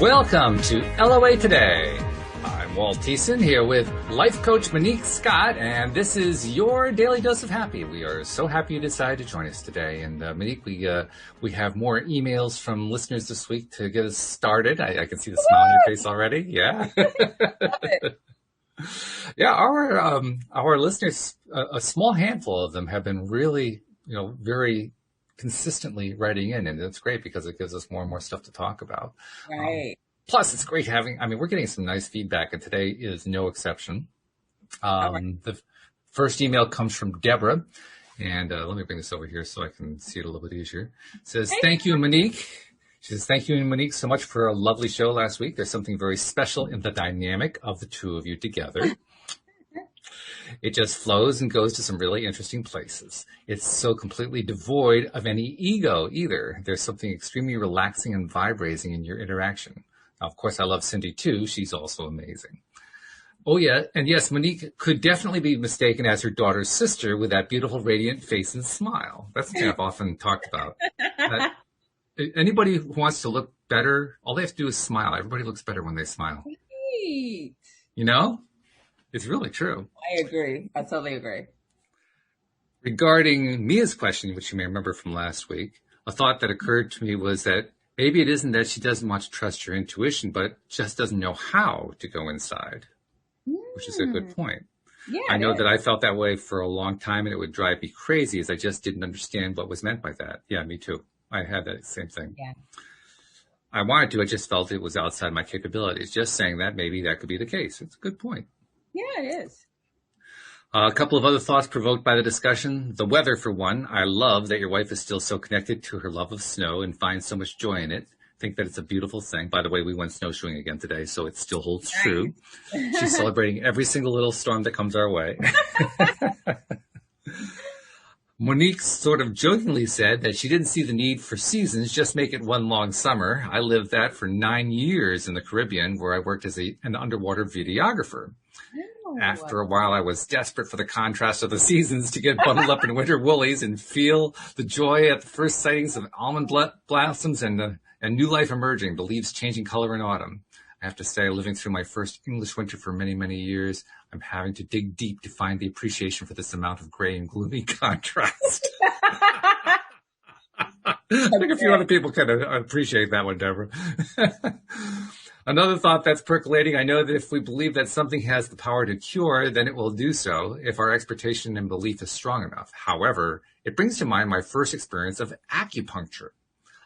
Welcome to LOA Today. I'm Walt Thiessen here with life coach Monique Scott, and this is your daily dose of happy. We are so happy you decided to join us today. And Monique, we have more emails from listeners this week to get us started. I can see the smile on your face already. Yeah. Yeah, our listeners, a small handful of them have been really, very consistently writing in, and it's great because it gives us more and more stuff to talk about. Right. Plus, it's great we're getting some nice feedback, and today is no exception. The first email comes from Deborah, and let me bring this over here so I can see it a little bit easier. It says, Thank you, Monique. She says, thank you, Monique, so much for a lovely show last week. There's something very special in the dynamic of the two of you together. It just flows and goes to some really interesting places. It's so completely devoid of any ego either. There's something extremely relaxing and vibrating in your interaction. Now, of course, I love Cindy too. She's also amazing. Oh, yeah. And yes, Monique could definitely be mistaken as her daughter's sister with that beautiful, radiant face and smile. That's something I've often talked about. Anybody who wants to look better, all they have to do is smile. Everybody looks better when they smile. Right. It's really true. I agree. I totally agree. Regarding Mia's question, which you may remember from last week, a thought that occurred to me was that maybe it isn't that she doesn't want to trust your intuition, but just doesn't know how to go inside, which is a good point. Yeah, I know that I felt that way for a long time, and it would drive me crazy as I just didn't understand what was meant by that. Yeah, me too. I had that same thing. Yeah. I wanted to, I just felt it was outside my capabilities. Just saying that, maybe that could be the case. It's a good point. Yeah, it is. A couple of other thoughts provoked by the discussion. The weather, for one. I love that your wife is still so connected to her love of snow and finds so much joy in it. I think that it's a beautiful thing. By the way, we went snowshoeing again today, so it still holds true. She's celebrating every single little storm that comes our way. Monique sort of jokingly said that she didn't see the need for seasons, just make it one long summer. I lived that for 9 years in the Caribbean, where I worked as an underwater videographer. After a while, I was desperate for the contrast of the seasons to get bundled up in winter woolies and feel the joy at the first sightings of almond blossoms and new life emerging, the leaves changing color in autumn. I have to say, living through my first English winter for many, many years, I'm having to dig deep to find the appreciation for this amount of gray and gloomy contrast. I think a few other people can appreciate that one, Deborah. Another thought that's percolating, I know that if we believe that something has the power to cure, then it will do so if our expectation and belief is strong enough. However, it brings to mind my first experience of acupuncture.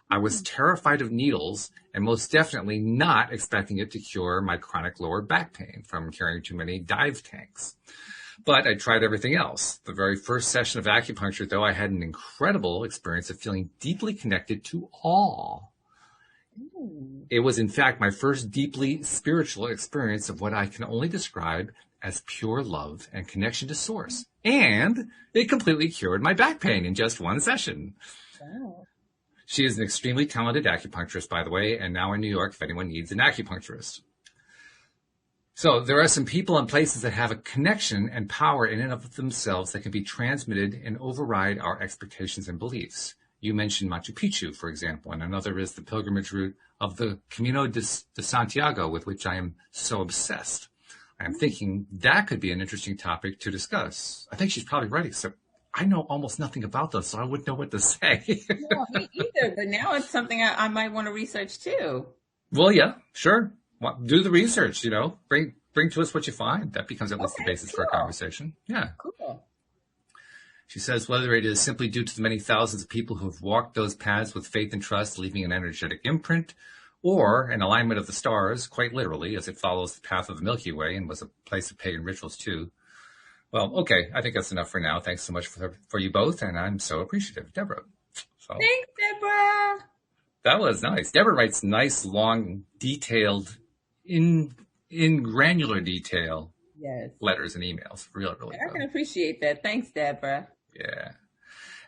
I was terrified of needles and most definitely not expecting it to cure my chronic lower back pain from carrying too many dive tanks. But I tried everything else. The very first session of acupuncture, though, I had an incredible experience of feeling deeply connected to awe. It was, in fact, my first deeply spiritual experience of what I can only describe as pure love and connection to source. And it completely cured my back pain in just one session. Wow. She is an extremely talented acupuncturist, by the way, and now in New York if anyone needs an acupuncturist. So there are some people and places that have a connection and power in and of themselves that can be transmitted and override our expectations and beliefs. You mentioned Machu Picchu, for example, and another is the pilgrimage route of the Camino de Santiago, with which I am so obsessed. I am thinking that could be an interesting topic to discuss. I think she's probably right, except I know almost nothing about those, so I wouldn't know what to say. No, me either, but now it's something I might want to research too. Well, yeah, sure. Well, do the research, Bring to us what you find. That becomes at least the basis for a conversation. Yeah. Cool. She says, whether it is simply due to the many thousands of people who have walked those paths with faith and trust, leaving an energetic imprint, or an alignment of the stars, quite literally, as it follows the path of the Milky Way and was a place of pagan rituals too. Well, okay, I think that's enough for now. Thanks so much for you both, and I'm so appreciative. Deborah. So, thanks, Deborah. That was nice. Deborah writes nice, long, detailed, in granular detail letters and emails. Really, really I can appreciate that. Thanks, Deborah. Yeah.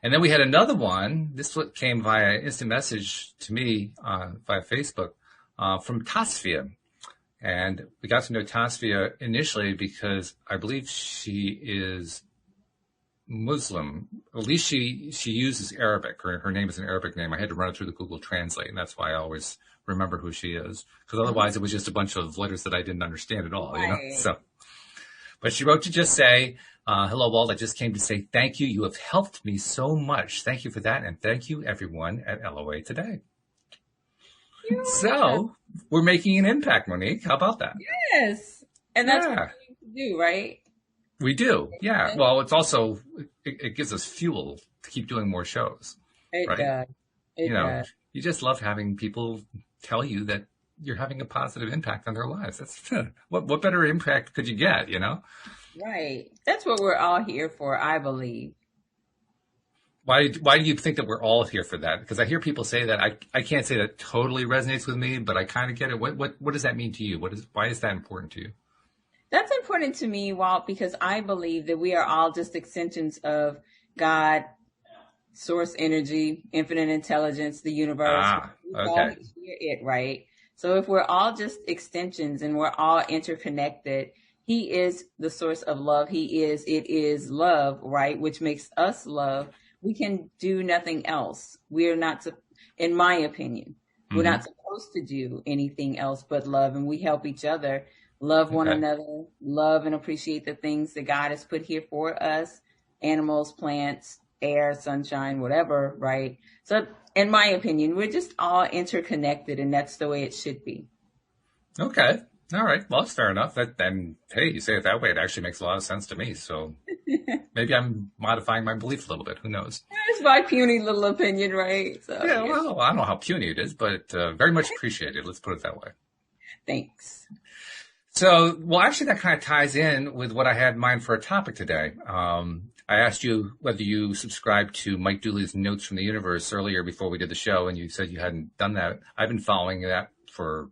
And then we had another one. This came via instant message to me via Facebook from Tasfia. And we got to know Tasfia initially because I believe she is Muslim. At least she uses Arabic. Her name is an Arabic name. I had to run it through the Google Translate, and that's why I always remember who she is, because otherwise it was just a bunch of letters that I didn't understand at all, Right. So, but she wrote to just say, hello, Walt. I just came to say thank you. You have helped me so much. Thank you for that. And thank you, everyone at LOA today. So we're making an impact, Monique. How about that? Yes. And that's what we need to do, right? We do. Yeah. Well, it's also, it gives us fuel to keep doing more shows. It right? does. It does. You just love having people tell you that you're having a positive impact on their lives. That's what better impact could you get, Right. That's what we're all here for, I believe. Why do you think that we're all here for that? Because I hear people say that. I can't say that totally resonates with me, but I kind of get it. What does that mean to you? Why is that important to you? That's important to me, Walt, because I believe that we are all just extensions of God, source energy, infinite intelligence, the universe. Okay. It, right? So if we're all just extensions and we're all interconnected, He is the source of love. It is love, right? Which makes us love. We can do nothing else. We're not, in my opinion, we're not supposed to do anything else but love. And we help each other love one another, love and appreciate the things that God has put here for us, animals, plants, air, sunshine, whatever, right? So in my opinion, we're just all interconnected, and that's the way it should be. Okay. All right. Well, that's fair enough. Then, hey, you say it that way, it actually makes a lot of sense to me. So maybe I'm modifying my belief a little bit. Who knows? It's my puny little opinion, right? So, yeah, well, I don't know how puny it is, but very much appreciated. Let's put it that way. Thanks. So, well, actually, that kind of ties in with what I had in mind for a topic today. I asked you whether you subscribed to Mike Dooley's Notes from the Universe earlier before we did the show, and you said you hadn't done that. I've been following that for,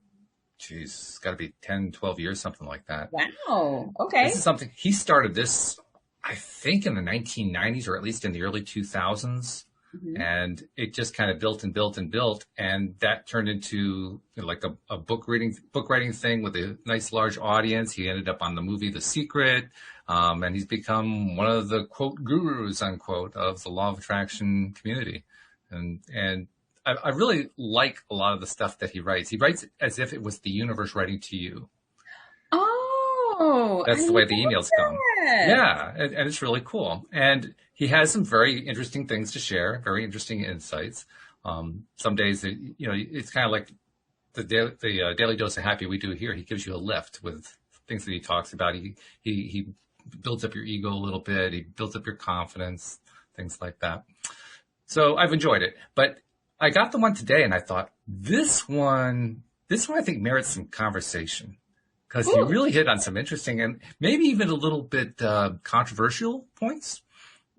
it's got to be 10, 12 years, something like that. Wow. Okay. This is something, he started this, I think, in the 1990s, or at least in the early 2000s. And it just kind of built and built and built. And that turned into like a book writing thing with a nice large audience. He ended up on the movie The Secret. And he's become one of the quote gurus, unquote, of the law of attraction community. And I really like a lot of the stuff that he writes. He writes as if it was the universe writing to you. Oh, that's the way the emails come. Yeah. And it's really cool. And he has some very interesting things to share, very interesting insights. Some days, it's kind of like the daily dose of happy we do here. He gives you a lift with things that he talks about. He builds up your ego a little bit. He builds up your confidence, things like that. So I've enjoyed it. But I got the one today and I thought, this one I think merits some conversation. Because he really hit on some interesting and maybe even a little bit controversial points.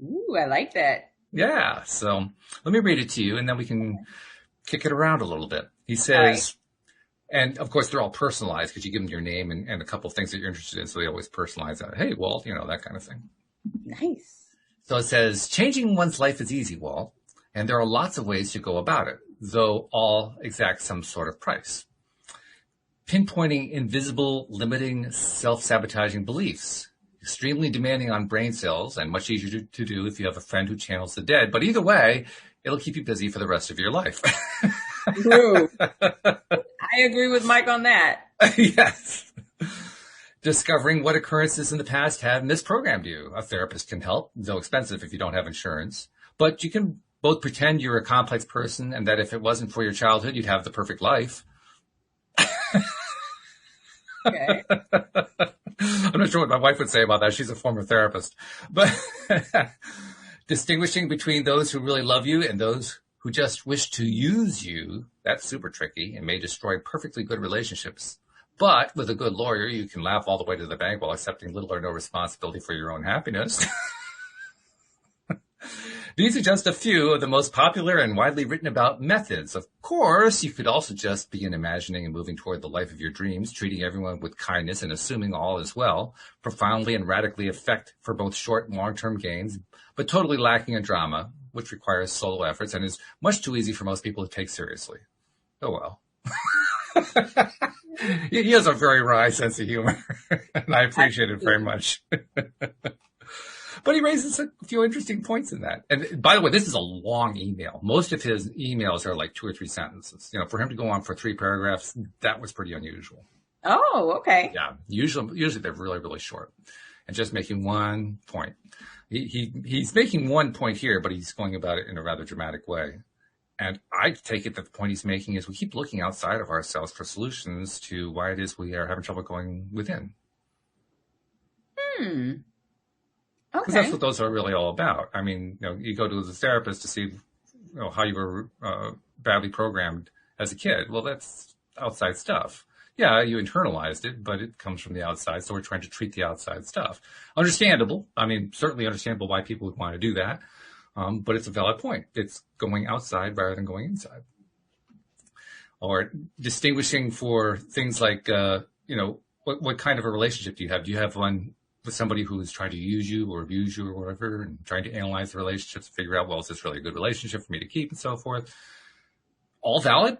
Ooh, I like that. Yeah. So let me read it to you, and then we can kick it around a little bit. He says, and of course, they're all personalized because you give them your name and a couple of things that you're interested in. So they always personalize that. Hey, Walt, that kind of thing. Nice. So it says, changing one's life is easy, Walt, and there are lots of ways to go about it, though all exact some sort of price. Pinpointing invisible, limiting, self-sabotaging beliefs. Extremely demanding on brain cells and much easier to do if you have a friend who channels the dead. But either way, it'll keep you busy for the rest of your life. True. I agree with Mike on that. Yes. Discovering what occurrences in the past have misprogrammed you. A therapist can help, though expensive if you don't have insurance. But you can both pretend you're a complex person and that if it wasn't for your childhood, you'd have the perfect life. Okay. I'm not sure what my wife would say about that. She's a former therapist. But distinguishing between those who really love you and those who just wish to use you, that's super tricky and may destroy perfectly good relationships. But with a good lawyer, you can laugh all the way to the bank while accepting little or no responsibility for your own happiness. These are just a few of the most popular and widely written about methods. Of course, you could also just begin imagining and moving toward the life of your dreams, treating everyone with kindness and assuming all is well, profoundly and radically effect for both short and long-term gains, but totally lacking in drama, which requires solo efforts and is much too easy for most people to take seriously. Oh, well. He has a very wry sense of humor, and I appreciate it very much. But he raises a few interesting points in that. And by the way, this is a long email. Most of his emails are like 2 or 3 sentences. You know, for him to go on for 3 paragraphs, that was pretty unusual. Oh, okay. Yeah. Usually they're really, really short and just making one point. He's making one point here, but he's going about it in a rather dramatic way. And I take it that the point he's making is we keep looking outside of ourselves for solutions to why it is we are having trouble going within. Okay. Because that's what those are really all about. I mean, you know, you go to the therapist to see, you know, how you were badly programmed as a kid. Well, that's outside stuff. Yeah, you internalized it, but it comes from the outside. So we're trying to treat the outside stuff. Understandable. I mean, certainly understandable why people would want to do that. But it's a valid point. It's going outside rather than going inside. Or distinguishing for things like, you know, what kind of a relationship do you have? Do you have one with somebody who is trying to use you or abuse you or whatever, and trying to analyze the relationship to figure out, well, is this really a good relationship for me to keep and so forth? All valid,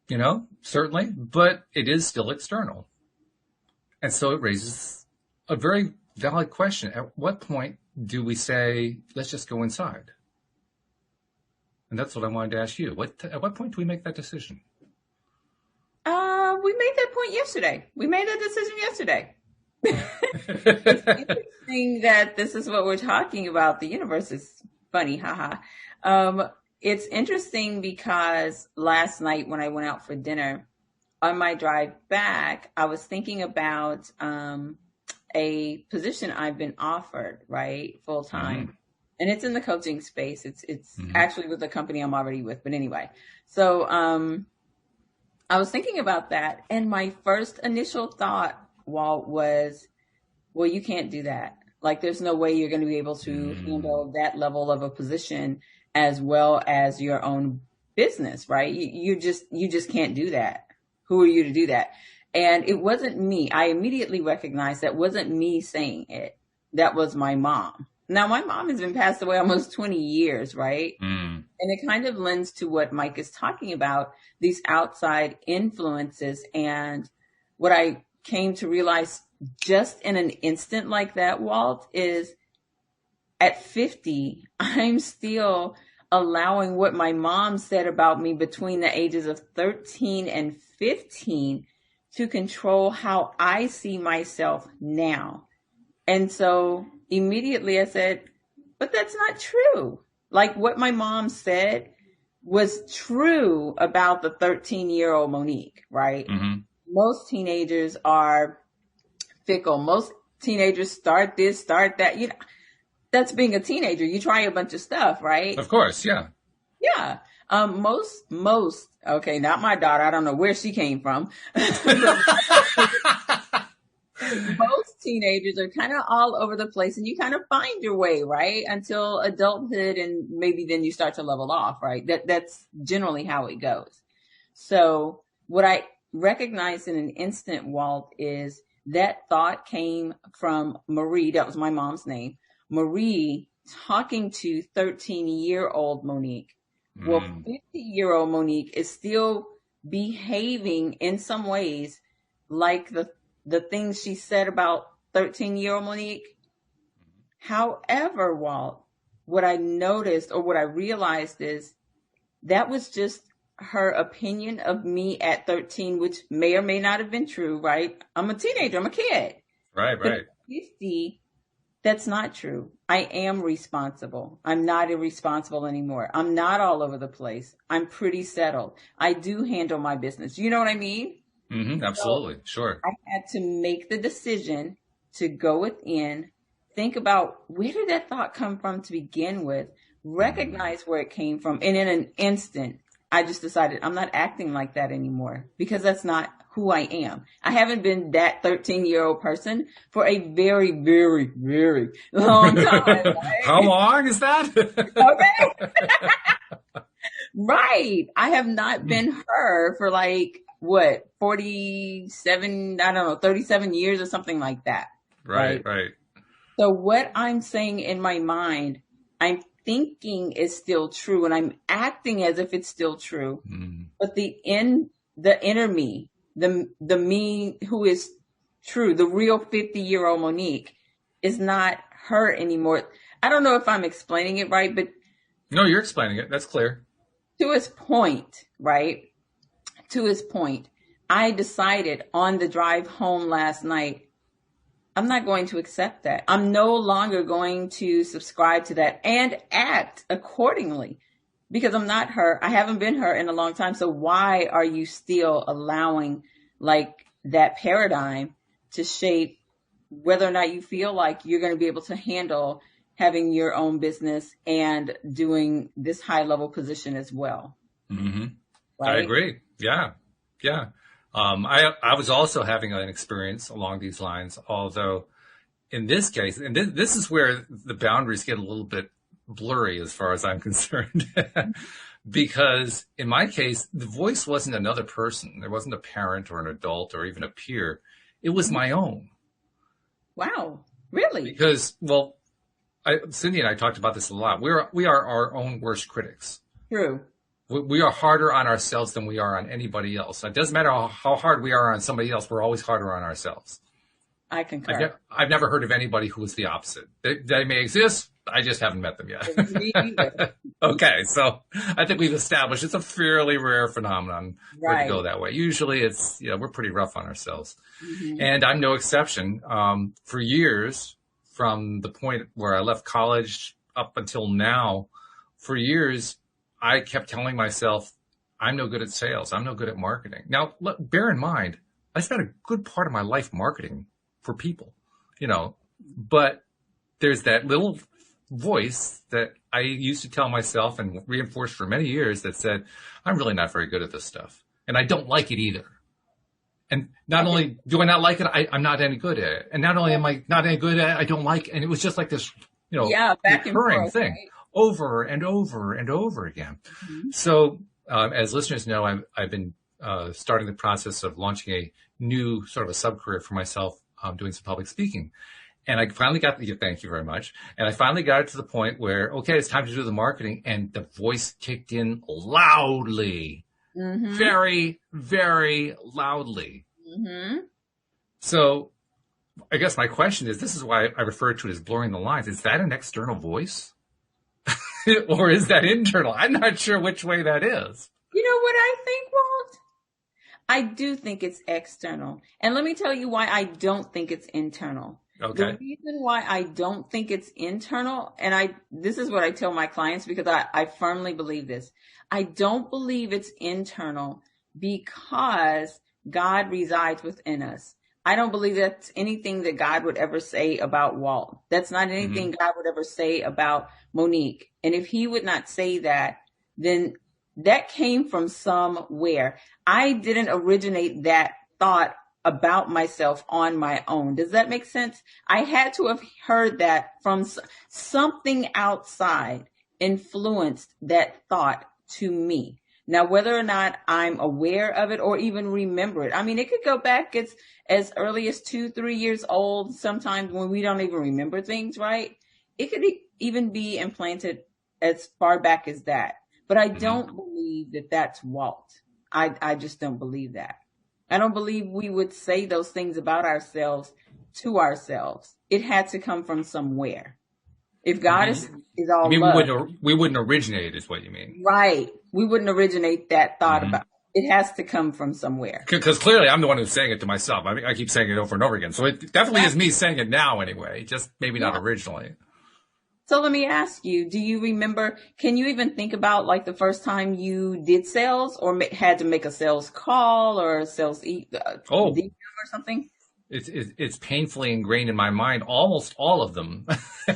you know, certainly, but it is still external. And so it raises a very valid question. At what point do we say, let's just go inside? And that's what I wanted to ask you. At what point do we make that decision? We made that point yesterday. We made that decision yesterday. It's interesting that this is what we're talking about. The universe is funny, haha. It's interesting because last night when I went out for dinner, on my drive back, I was thinking about a position I've been offered, right, full time. Mm-hmm. And it's in the coaching space. It's mm-hmm. actually with the company I'm already with. But anyway, so I was thinking about that. And my first initial thought, Walt, was, well, you can't do that. Like, there's no way you're going to be able to handle that level of a position as well as your own business, right? You just can't do that. Who are you to do that? And it wasn't me. I immediately recognized that wasn't me saying it. That was my mom. Now, my mom has been passed away almost 20 years, right? And it kind of lends to what Mike is talking about, these outside influences. And what I came to realize just in an instant like that, Walt, is at 50, I'm still allowing what my mom said about me between the ages of 13 and 15 to control how I see myself now. And so immediately I said, but that's not true. Like, what my mom said was true about the 13-year-old Monique, right? Mm-hmm. Most teenagers are fickle. Most teenagers start this, start that. You know, that's being a teenager. You try a bunch of stuff, right? Of course, yeah. Yeah. Most, okay, not my daughter. I don't know where she came from. Most teenagers are kind of all over the place, and you kind of find your way, right? Until adulthood, and maybe then you start to level off, right? That's generally how it goes. So what I recognized in an instant, Walt, is that thought came from Marie. That was my mom's name. Marie talking to 13-year-old Monique. Well, 50-year-old Monique is still behaving in some ways like the things she said about 13-year-old Monique. However, Walt, what I noticed or what I realized is that was just her opinion of me at 13, which may or may not have been true, right? I'm a teenager. I'm a kid. Right. But at 50, that's not true. I am responsible. I'm not irresponsible anymore. I'm not all over the place. I'm pretty settled. I do handle my business. You know what I mean? Mm-hmm, absolutely. So sure. I had to make the decision to go within, think about where did that thought come from to begin with, recognize where it came from. And in an instant, I just decided I'm not acting like that anymore because that's not who I am. I haven't been that 13-year-old person for a very, very, very long time. Right? How long is that? Okay. Right. I have not been her for like, 47, I don't know, 37 years or something like that. Right. So what I'm saying in my mind, I'm thinking is still true and I'm acting as if it's still true. But the inner me, the me who is true, the real 50-year-old Monique is not her anymore. I don't know if I'm explaining it right, but No, you're explaining it. That's clear. to his point, right? To his point, I decided on the drive home last night, I'm not going to accept that. I'm no longer going to subscribe to that and act accordingly because I'm not her. I haven't been her in a long time. So why are you still allowing like that paradigm to shape whether or not you feel like you're going to be able to handle having your own business and doing this high level position as well? Mm-hmm. I Right? agree. Yeah. Yeah. I was also having an experience along these lines, although in this case, and this is where the boundaries get a little bit blurry as far as I'm concerned. Because in my case, the voice wasn't another person. There wasn't a parent or an adult or even a peer. It was my own. Wow. Really? Because, well, Cindy and I talked about this a lot. We are our own worst critics. True. We are harder on ourselves than we are on anybody else. It doesn't matter how hard we are on somebody else. We're always harder on ourselves. I concur. I've never heard of anybody who is the opposite. They may exist. I just haven't met them yet. Me either. Okay, so I think we've established it's a fairly rare phenomenon for it to go that way. Usually it's, we're pretty rough on ourselves. Mm-hmm. And I'm no exception. For years, from the point where I left college up until now, for years, I kept telling myself, I'm no good at sales. I'm no good at marketing. Now, bear in mind, I spent a good part of my life marketing for people, but there's that little voice that I used to tell myself and reinforced for many years that said, I'm really not very good at this stuff. And I don't like it either. And not only do I not like it, I'm not any good at it. And not only am I not any good at it, I don't like it. And it was just like this, back and recurring forth, thing. Right? Over and over and over again. Mm-hmm. So, as listeners know, I've been starting the process of launching a new sort of a sub-career for myself, doing some public speaking. And I finally thank you very much. And I finally got it to the point where, okay, it's time to do the marketing. And the voice kicked in loudly, very, very loudly. Mm-hmm. So I guess my question is, this is why I refer to it as blurring the lines. Is that an external voice? Or is that internal? I'm not sure which way that is. You know what I think, Walt? I do think it's external. And let me tell you why I don't think it's internal. Okay. The reason why I don't think it's internal, and this is what I tell my clients because I firmly believe this. I don't believe it's internal because God resides within us. I don't believe that's anything that God would ever say about Walt. That's not anything God would ever say about Monique. And if he would not say that, then that came from somewhere. I didn't originate that thought about myself on my own. Does that make sense? I had to have heard that from something outside influenced that thought to me. Now, whether or not I'm aware of it or even remember it, I mean, it could go back as early as 2-3 years old, sometimes when we don't even remember things, right? It could even be implanted as far back as that. But I don't believe that that's Walt. I just don't believe that. I don't believe we would say those things about ourselves to ourselves. It had to come from somewhere. If God is all love. We wouldn't originate is what you mean. Right. We wouldn't originate that thought about it. Has to come from somewhere. Because clearly I'm the one who's saying it to myself. I mean, I keep saying it over and over again. So it definitely is me saying it now anyway, just maybe not originally. So let me ask you, do you remember, can you even think about like the first time you did sales or had to make a sales call or a sales or something? It's painfully ingrained in my mind. Almost all of them,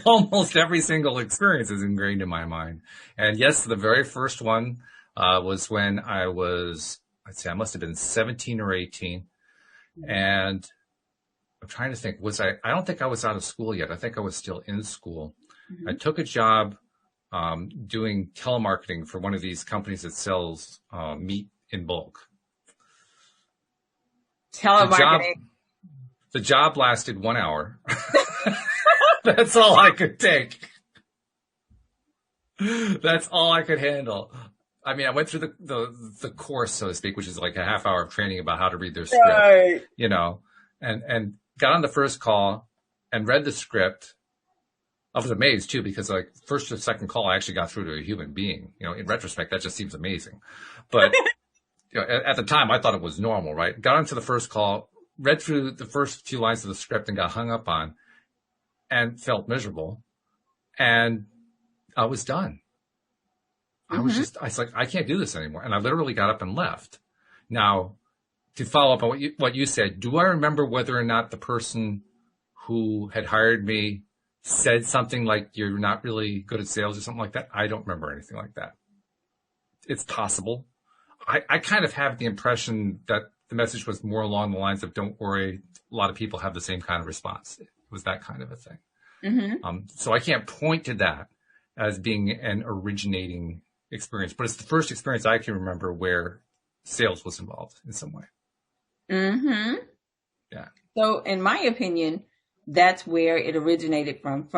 almost every single experience is ingrained in my mind. And yes, the very first one was when I must have been 17 or 18. And I'm trying to think, I don't think I was out of school yet. I think I was still in school. I took a job doing telemarketing for one of these companies that sells meat in bulk. Telemarketing. The job lasted 1 hour. That's all I could take. That's all I could handle. I mean, I went through the course, so to speak, which is like a half hour of training about how to read their script, and got on the first call and read the script. I was amazed too, because like first or second call, I actually got through to a human being. In retrospect, that just seems amazing. But at the time, I thought it was normal, right? Got onto the first call, read through the first few lines of the script and got hung up on and felt miserable. And I was done. I was like, I can't do this anymore. And I literally got up and left. Now, to follow up on what you said, do I remember whether or not the person who had hired me said something like, you're not really good at sales or something like that? I don't remember anything like that. It's possible. I kind of have the impression that the message was more along the lines of, don't worry, a lot of people have the same kind of response. It was that kind of a thing. So I can't point to that as being an originating experience, but it's the first experience I can remember where sales was involved in some way. Yeah. So in my opinion, that's where it originated from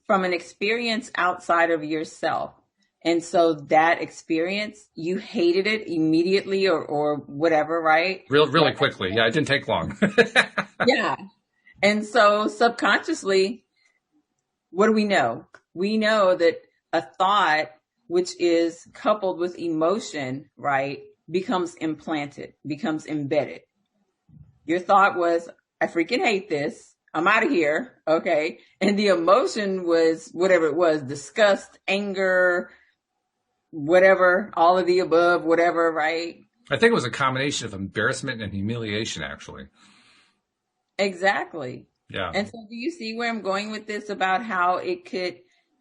an experience outside of yourself. And so that experience, you hated it immediately or whatever, right? Really quickly. Yeah, it didn't take long. Yeah. And so subconsciously, what do we know? We know that a thought, which is coupled with emotion, right, becomes implanted, becomes embedded. Your thought was, I freaking hate this. I'm out of here. Okay. And the emotion was whatever it was, disgust, anger, whatever, all of the above, whatever, right? I think it was a combination of embarrassment and humiliation, actually. Exactly. Yeah. And so do you see where I'm going with this about how it could,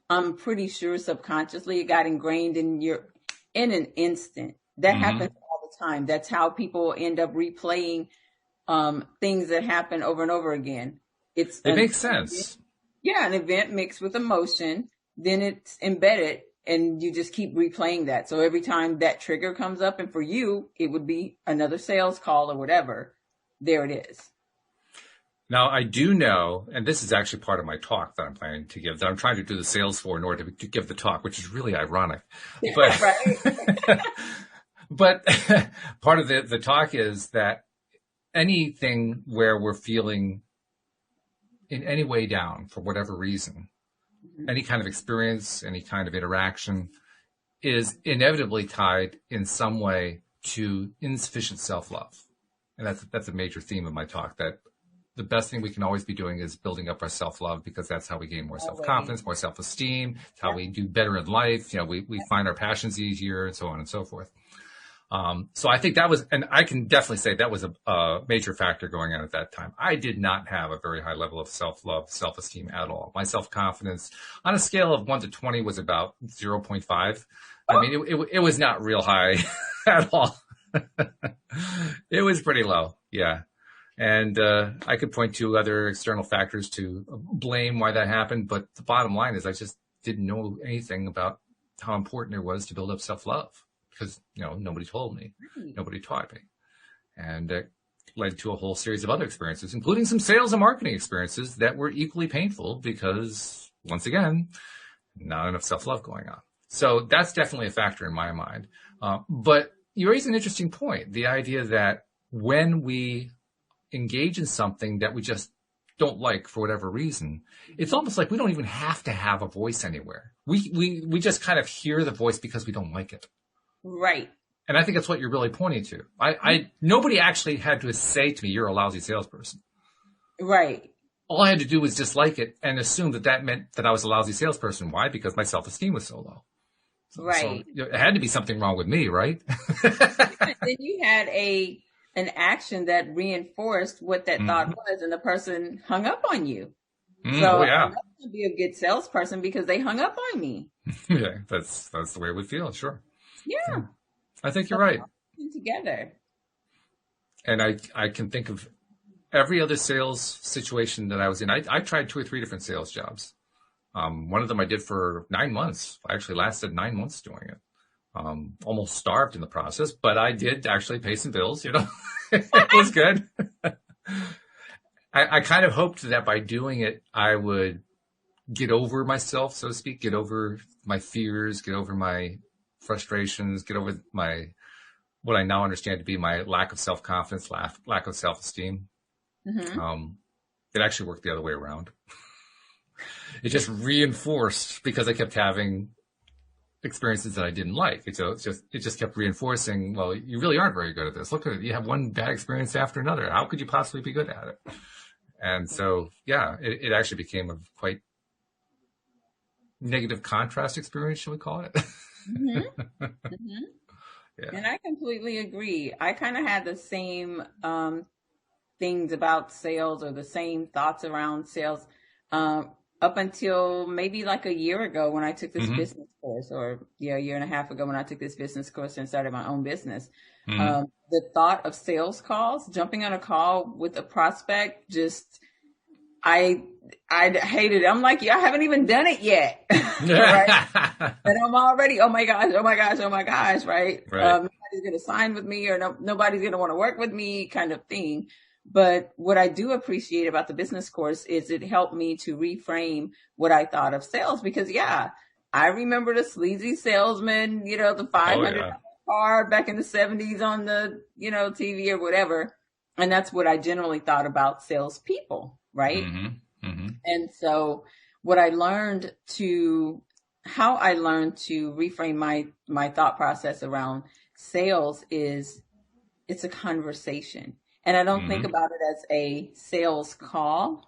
I'm pretty sure subconsciously it got ingrained in an instant. That happens all the time. That's how people end up replaying things that happen over and over again. It makes sense. Yeah, an event mixed with emotion, then it's embedded and you just keep replaying that. So every time that trigger comes up, and for you, it would be another sales call or whatever, there it is. Now, I do know, and this is actually part of my talk that I'm planning to give, that I'm trying to do the sales for in order to give the talk, which is really ironic. But, but part of the talk is that anything where we're feeling in any way down for whatever reason, any kind of experience, any kind of interaction is inevitably tied in some way to insufficient self-love. And that's a major theme of my talk, that the best thing we can always be doing is building up our self-love, because that's how we gain more self-confidence, more self-esteem. It's how we do better in life. We find our passions easier and so on and so forth. So I think that was, and I can definitely say that was a major factor going on at that time. I did not have a very high level of self-love, self-esteem at all. My self-confidence on a scale of 1 to 20 was about 0.5. I mean, it was not real high at all. It was pretty low. Yeah. And I could point to other external factors to blame why that happened. But the bottom line is I just didn't know anything about how important it was to build up self-love, because, nobody told me, nobody taught me. And it led to a whole series of other experiences, including some sales and marketing experiences that were equally painful because, once again, not enough self-love going on. So that's definitely a factor in my mind. But you raise an interesting point, the idea that when we engage in something that we just don't like for whatever reason, it's almost like we don't even have to have a voice anywhere. We just kind of hear the voice because we don't like it. Right. And I think that's what you're really pointing to. Nobody actually had to say to me, you're a lousy salesperson. Right. All I had to do was dislike it and assume that meant that I was a lousy salesperson. Why? Because my self-esteem was so low. Right. So it had to be something wrong with me, right? Then you had an action that reinforced what that thought was, and the person hung up on you. So I'm not going to be a good salesperson because they hung up on me. Yeah, that's the way we feel. Sure. Yeah. So, I think you're right. Together. And I can think of every other sales situation that I was in. I tried 2 or 3 different sales jobs. One of them I did for 9 months. I actually lasted 9 months doing it. Almost starved in the process, but I did actually pay some bills, It was good. I kind of hoped that by doing it, I would get over myself, so to speak, get over my fears, get over my frustrations, get over what I now understand to be my lack of self-confidence, lack of self-esteem. It actually worked the other way around. it just reinforced because I kept having experiences that I didn't like. And so it just kept reinforcing, well, you really aren't very good at this. Look at it. You have one bad experience after another. How could you possibly be good at it? And so, yeah, it actually became a quite negative contrast experience, shall we call it? Mm-hmm. Mm-hmm. Yeah. And I completely agree. I kind of had the same things about sales or the same thoughts around sales up until maybe like a year ago when I took this Mm-hmm. business course, or yeah, a year and a half ago when I took this business course and started my own business. Mm-hmm. The thought of sales calls, jumping on a call with a prospect, just I hated it. I'm like, yeah, I haven't even done it yet, right? And I'm already, oh my gosh, oh my gosh, oh my gosh, right? Right. Nobody's going to sign with me, or nobody's going to want to work with me, kind of thing. But what I do appreciate about the business course is it helped me to reframe what I thought of sales, because yeah, I remember the sleazy salesman, the Oh, $500 yeah. car back in the 70s on the, TV or whatever. And that's what I generally thought about salespeople, right? Mm-hmm. Mm-hmm. And so how I learned to reframe my thought process around sales is it's a conversation. And I don't think Mm-hmm. about it as a sales call.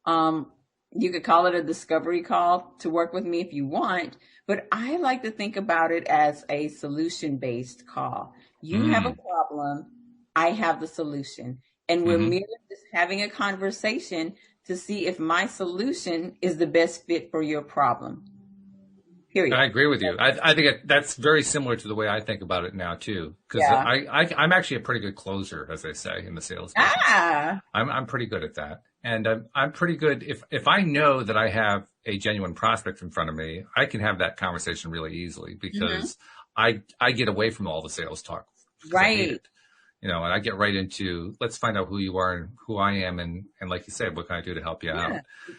You could call it a discovery call to work with me if you want, but I like to think about it as a solution-based call. You have a Mm-hmm. problem, I have the solution, and we're Mm-hmm. merely just having a conversation to see if my solution is the best fit for your problem. I Period. agree with you. I think that's very similar to the way I think about it now too, because Yeah. I'm actually a pretty good closer, as they say in the sales business. Ah, I'm pretty good at that, and I'm pretty good if I know that I have a genuine prospect in front of me, I can have that conversation really easily hmm, because I get away from all the sales talk because I hate right. it, and I get right into let's find out who you are and who I am, and like you said, what can I do to help you Yeah, out?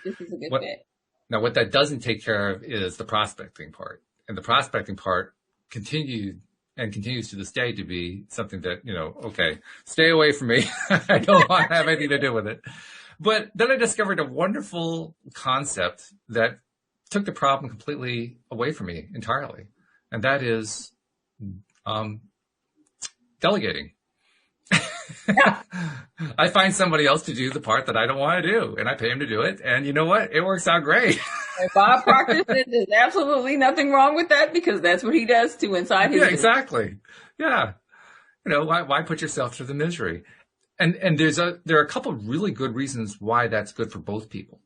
this is a good What fit. Now, what that doesn't take care of is the prospecting part. And the prospecting part continues to this day to be something that, okay, stay away from me. I don't want to have anything to do with it. But then I discovered a wonderful concept that took the problem completely away from me entirely. And that is um, delegating. Yeah. I find somebody else to do the part that I don't want to do, and I pay him to do it. And you know what? It works out great. And Bob Proctor said there's absolutely nothing wrong with that because that's what he does too inside his Yeah, business. exactly. Yeah. Why put yourself through the misery? And there are a couple of really good reasons why that's good for both people.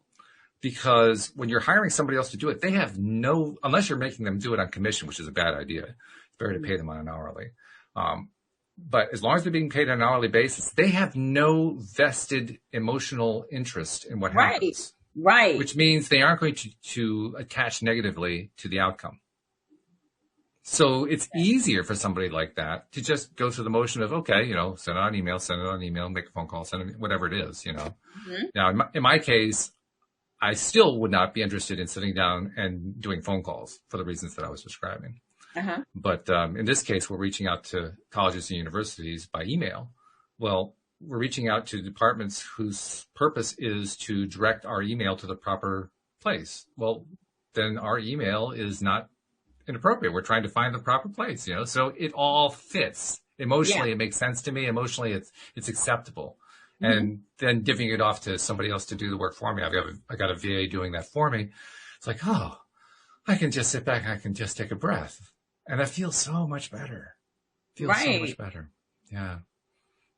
Because when you're hiring somebody else to do it, they have unless you're making them do it on commission, which is a bad idea. It's better to pay them on an hourly. But as long as they're being paid on an hourly basis, they have no vested emotional interest in what Right, happens, right. which means they aren't going to attach negatively to the outcome. So it's easier for somebody like that to just go through the motion of, okay, send it on email, make a phone call, send it, whatever it is, Hmm. Now, in my case, I still would not be interested in sitting down and doing phone calls for the reasons that I was describing. Uh-huh. But in this case, we're reaching out to colleges and universities by email. Well, we're reaching out to departments whose purpose is to direct our email to the proper place. Well, then our email is not inappropriate. We're trying to find the proper place, so it all fits. Yeah. Emotionally, it makes sense to me. Emotionally, it's acceptable. Hmm. And then giving it off to somebody else to do the work for me. I got a VA doing that for me. It's like, oh, I can just sit back. I can just take a breath. And I feel so much better. Feels so much Right. better. Yeah. And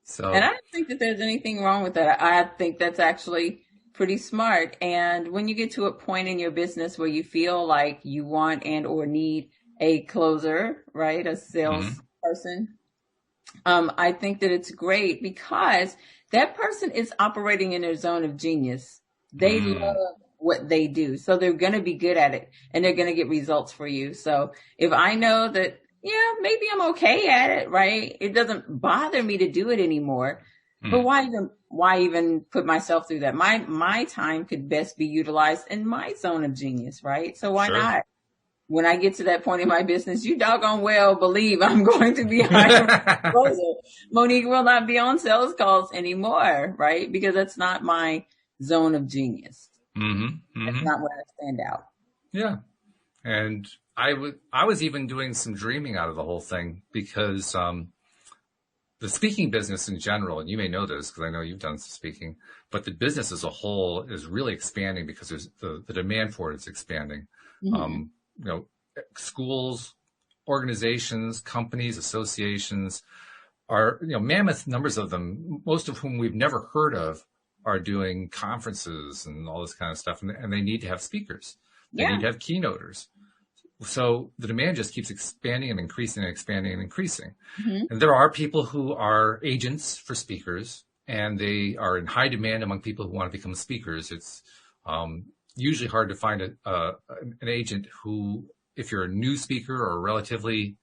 So, I don't think that there's anything wrong with that. I think that's actually pretty smart. And when you get to a point in your business where you feel like you want and or need a closer, right, a sales mhm. person, I think that it's great because that person is operating in their zone of genius. They love Mm, what they do. So they're going to be good at it and they're going to get results for you. So if I know that, yeah, maybe I'm okay at it, right? It doesn't bother me to do it anymore. But mm, why even put myself through that? My time could best be utilized in my zone of genius, right? So why sure. not? When I get to that point in my business, you doggone well believe I'm going to be hiring a closer. Monique will not be on sales calls anymore, right? Because that's not my zone of genius. Mm-hmm. That's Mm-hmm. not where I stand out. Yeah. And I was even doing some dreaming out of the whole thing because the speaking business in general, and you may know this because I know you've done some speaking, but the business as a whole is really expanding because there's the demand for it is expanding. Hmm. You know, schools, organizations, companies, associations are, you know, mammoth numbers of them, most of whom we've never heard of, are doing conferences and all this kind of stuff. And they need to have speakers. They need Yeah. to have keynoters. So the demand just keeps expanding and increasing and expanding and increasing. Hmm. And there are people who are agents for speakers, and they are in high demand among people who want to become speakers. It's usually hard to find an agent who, if you're a new speaker or relatively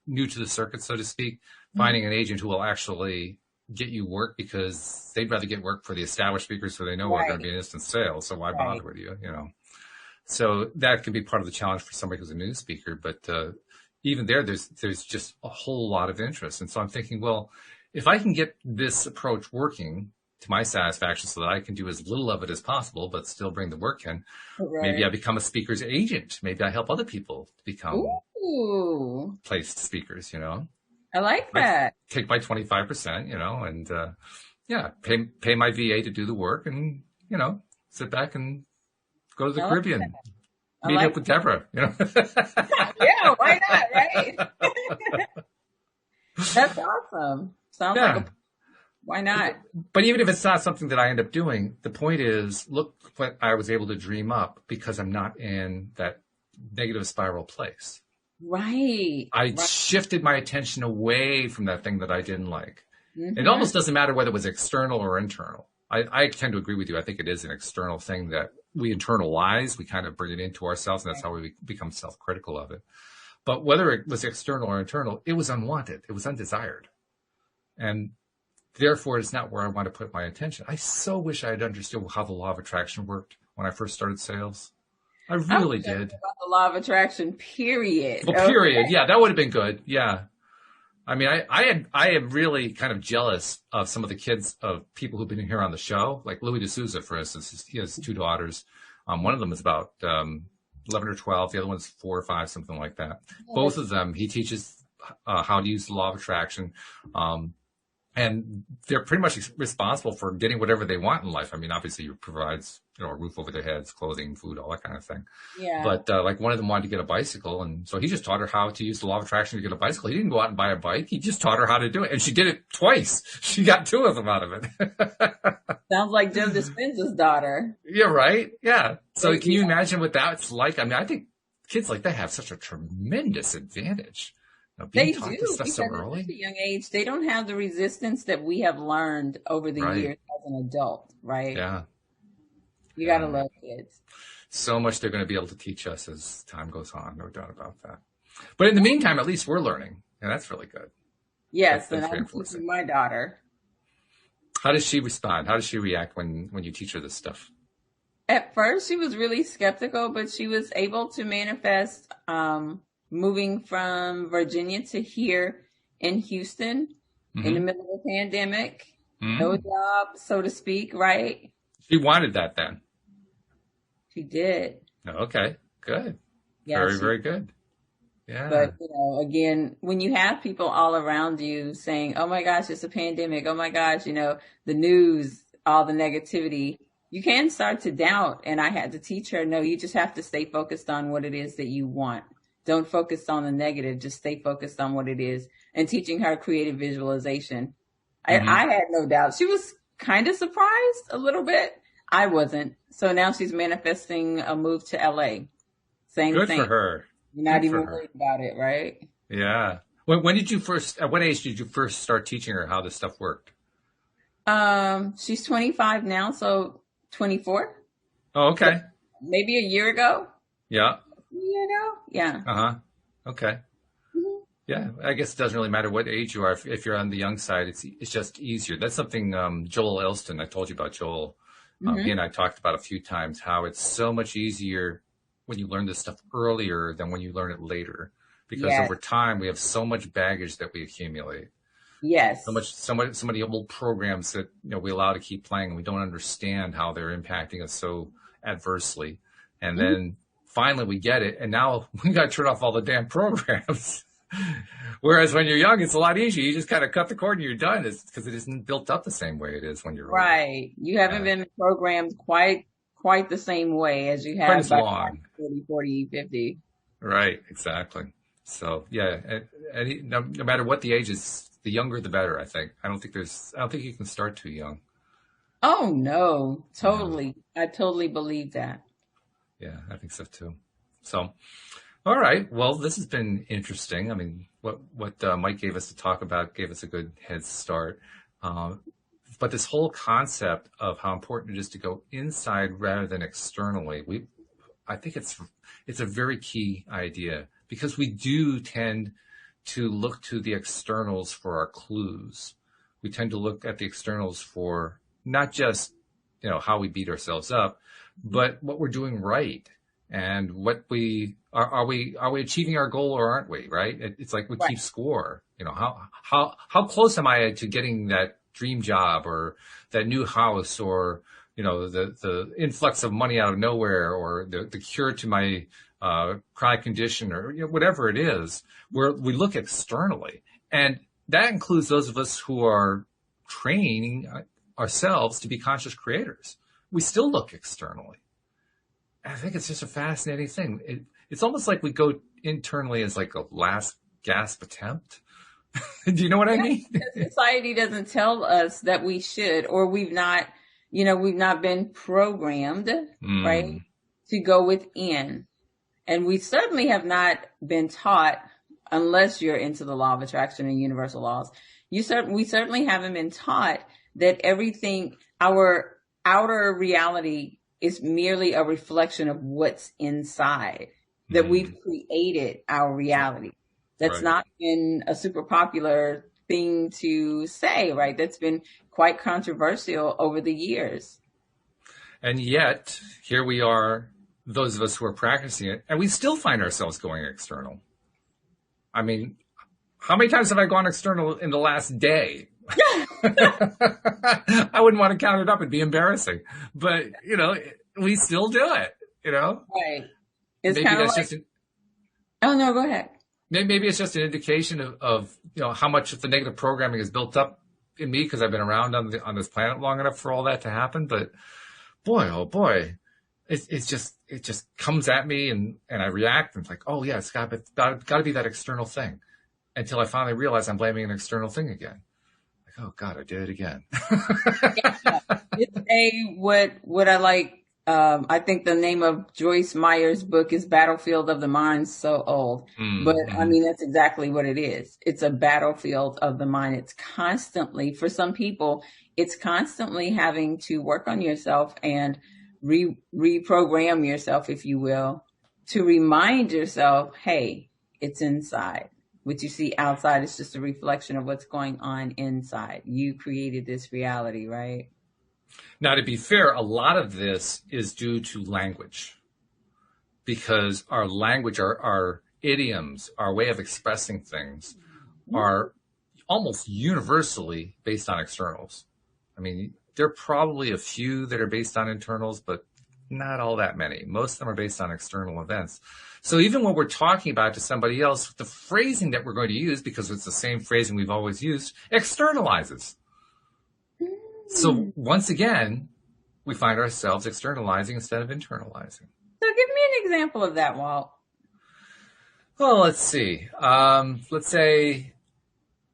new to the circuit, so to speak, Hmm. finding an agent who will actually get you work because they'd rather get work for the established speakers so they know are going to Right. be an instant sale. So why bother Right. with you, you know? So that can be part of the challenge for somebody who's a new speaker. But even there's just a whole lot of interest. And so I'm thinking, well, if I can get this approach working to my satisfaction so that I can do as little of it as possible, but still bring the work in, maybe I Right. become a speaker's agent. Maybe I help other people become Ooh, placed speakers, you know, I like I that. take my 25%, you know, and yeah, pay my VA to do the work and, you know, sit back and go to the I like Caribbean, I meet up like with Deborah, you know. Yeah, why not, right? That's awesome. Sounds like a Yeah. why not? But even if it's not something that I end up doing, the point is, look what I was able to dream up because I'm not in that negative spiral place. Right. I Right. shifted my attention away from that thing that I didn't like. It Mm-hmm. almost doesn't matter whether it was external or internal. I tend to agree with you. I think it is an external thing that we internalize. We kind of bring it into ourselves, and that's Right. how we become self-critical of it. But whether it was external or internal, it was unwanted. It was undesired. And therefore, it's not where I want to put my attention. I so wish I had understood how the law of attraction worked when I first started sales. I I wish really I knew did. about the law of attraction, period. Well, Okay. period. Yeah, that would have been good. Yeah. I mean, I am really kind of jealous of some of the kids of people who've been here on the show, like Louis D'Souza, for instance. He has two daughters. One of them is about 11 or 12. The other one's 4 or 5, something like that. Yeah, Both that's of them, he teaches how to use the law of attraction. Um, and they're pretty much responsible for getting whatever they want in life. I mean, obviously, it provides, you know, a roof over their heads, clothing, food, all that kind of thing. yeah. But like one of them wanted to get a bicycle, and so he just taught her how to use the law of attraction to get a bicycle. He didn't go out and buy a bike; he just taught her how to do it, and she did it twice. She got 2 of them out of it. Sounds like Jim Dispenza's daughter. Yeah, right. Yeah. So can you Yeah. imagine what that's like? I mean, I think kids like that have such a tremendous advantage. You know, being They taught this do stuff because so at such a early. young age, they don't have the resistance that we have learned over the Right. years as an adult, right? Yeah. You gotta Yeah. love kids. So much they're going to be able to teach us as time goes on, no doubt about that. But in the meantime, at least we're learning, and that's really good. Yes, and That's I'm reinforcing. teaching my daughter. How does she respond? How does she react when you teach her this stuff? At first, she was really skeptical, but she was able to manifest moving from Virginia to here in Houston in the Mm-hmm. middle of a pandemic. No Mm-hmm. job, so to speak, right? She wanted that then. She did. Okay, good. Yeah, Very, she very good. Yeah. But, again, when you have people all around you saying, oh my gosh, it's a pandemic. Oh my gosh, the news, all the negativity, you can start to doubt. And I had to teach her, no, you just have to stay focused on what it is that you want. Don't focus on the negative. Just stay focused on what it is. And teaching her creative visualization. Mm-hmm. I had no doubt. She was kind of surprised a little bit. I wasn't. So now she's manifesting a move to LA. Same Good thing. for her. You're not Good for even her. worried about it, right? Yeah. When did you first, at what age did you first start teaching her how this stuff worked? She's 25 now, so 24, Oh, okay. maybe a year ago. Yeah. Yeah. Uh-huh. Okay. Mhm. Yeah, I guess it doesn't really matter what age you are. If you're on the young side, it's just easier. That's something Joel Elston, I told you about Joel. He Mhm. and I talked about a few times how it's so much easier when you learn this stuff earlier than when you learn it later. Because Yes. over time, we have so much baggage that we accumulate. Yes. So many old programs that we allow to keep playing, and we don't understand how they're impacting us so adversely. And Mhm. then finally we get it, and now we got to turn off all the damn programs. Whereas when you're young, it's a lot easier. You just kind of cut the cord and you're done. It's because it isn't built up the same way it is when you're older. Right. You haven't Yeah. been programmed quite the same way as you Quite have as by long. 40, 50. Right, exactly. So yeah, no matter what the age is, the younger the better. I don't think you can start too young. Oh no, Yeah, totally. I totally believe that. yeah, I think so too. So, all right. Well, this has been interesting. I mean, what Mike gave us to talk about gave us a good head start. Um, but this whole concept of how important it is to go inside rather than externally, I think it's a very key idea because we do tend to look to the externals for our clues. We tend to look at the externals for not just, how we beat ourselves up, but what we're doing right and what are we achieving our goal or aren't we, right? It's like we Right. keep score. How close am I to getting that dream job or that new house or the influx of money out of nowhere or the cure to my chronic condition or whatever it is, where we look externally. And that includes those of us who are training ourselves to be conscious creators. We still look externally. I think it's just a fascinating thing. It's almost like we go internally as like a last gasp attempt. Do you know what I Yeah, mean? because society doesn't tell us that we should, or we've not been programmed, right, Mm, to go within. And we certainly have not been taught, unless you're into the law of attraction and universal laws, we certainly haven't been taught that everything, our outer reality is merely a reflection of what's inside, that we've mm, created our reality. That's right. not been a super popular thing to say, right? That's been quite controversial over the years. And yet, here we are, those of us who are practicing it, and we still find ourselves going external. I mean, how many times have I gone external in the last day? I wouldn't want to count it up. It'd be embarrassing. But, we still do it, Right. It's Maybe kind of that's like, just, oh no, go ahead. maybe it's just an indication of how much of the negative programming is built up in me because I've been around on this planet long enough for all that to happen. But boy, oh boy, it just comes at me and I react and it's like, oh yeah, it's got to be that external thing until I finally realize I'm blaming an external thing again. Like, oh God, I did it again. Yeah. It's what I like. I think the name of Joyce Meyer's book is Battlefield of the Mind. So old, but I Mm-hmm. mean that's exactly what it is. It's a battlefield of the mind. It's constantly, for some people, it's constantly having to work on yourself and reprogram yourself, if you will, to remind yourself, hey, it's inside. What you see outside is just a reflection of what's going on inside. You created this reality, right? Now, to be fair, a lot of this is due to language because our language, our idioms, our way of expressing things are almost universally based on externals. I mean, there are probably a few that are based on internals, but not all that many. Most of them are based on external events. So even when we're talking about it to somebody else, the phrasing that we're going to use, because it's the same phrasing we've always used, externalizes. So Mm. once again, we find ourselves externalizing instead of internalizing. So give me an example of that, Walt. Well, let's see. Let's say